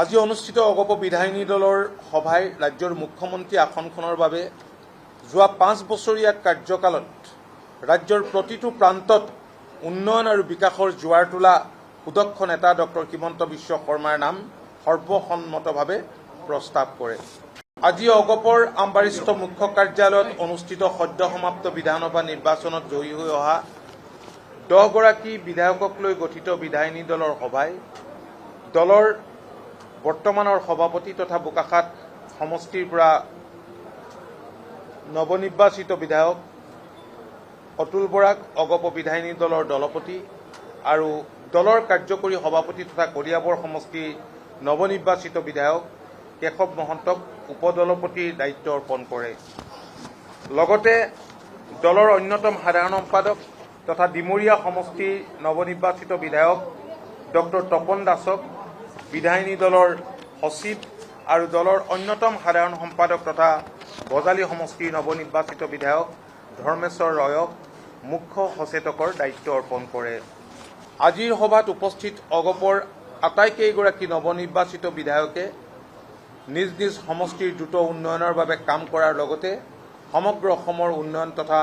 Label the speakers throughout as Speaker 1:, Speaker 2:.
Speaker 1: আজি অনুষ্ঠিত অগপ বিধায়িনী দলৰ সভাই ৰাজ্যৰ মুখ্যমন্ত্ৰী আসনখনৰ বাবে যোৱা 5 বছৰীয়া কাৰ্যকালত ৰাজ্যৰ প্ৰতিটো প্ৰান্তত উন্নয়ন আৰু বিকাশৰ জোৱাৰ তোলা সুদক্ষ নেতা ডক্টৰ হিমন্ত বিশ্ব শৰ্মাৰ নাম সৰ্বসন্মতভাৱে প্ৰস্তাৱ কৰে। আজি অগপৰ আমবাৰিষ্ঠ মুখ্য কাৰ্যালয়ত অনুষ্ঠিত সদ্য সমাপ্ত বিধানসভা নিৰ্বাচনত জয়ী হৈ অহা 10 গৰাকী বিধায়কক লৈ গঠিত বিধায়িনী দলৰ সভাই দলৰ বৰ্তমানৰ সভাপতি তথা বোকাখাত সমষ্টিৰ পৰা নৱনিৰ্বাচিত বিধায়ক অতুল বৰাক অগপ বিধায়িনী দলৰ দলপতি আৰু দলৰ কাৰ্যকৰী সভাপতি তথা কলিয়াবৰ সমষ্টিৰ নৱনিৰ্বাচিত বিধায়ক কেশৱ মহন্তক উপদলপতিৰ দায়িত্ব অৰ্পণ কৰে। লগতে দলৰ অন্যতম সাধাৰণ সম্পাদক তথা ডিমৰীয়া সমষ্টিৰ নৱনিৰ্বাচিত বিধায়ক ডক্টৰ তপন দাসক বিধায়িনী দলৰ সচিব আৰু দলৰ অন্যতম সাধাৰণ সম্পাদক তথা বজালী সমষ্টিৰ নৱনিৰ্বাচিত বিধায়ক ধৰ্মেশ্বৰ ৰয়ক মুখ্য সচেতকৰ দায়িত্ব অৰ্পণ কৰে। আজিৰ সভাত উপস্থিত অগপৰ আটাইকেইগৰাকী নৱনিৰ্বাচিত বিধায়কে নিজ নিজ সমষ্টিৰ দ্ৰুত উন্নয়নৰ বাবে কাম কৰাৰ লগতে সমগ্ৰ অসমৰ উন্নয়ন তথা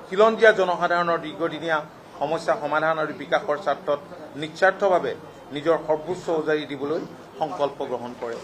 Speaker 1: খিলঞ্জীয়া জনসাধাৰণৰ দীৰ্ঘদিনীয়া সমস্যা সমাধান আৰু বিকাশৰ স্বাৰ্থত নিস্বাৰ্থভাৱে নিজৰ সৰ্বোচ্চ উজাৰি দিবলৈ সংকল্প গ্ৰহণ কৰে।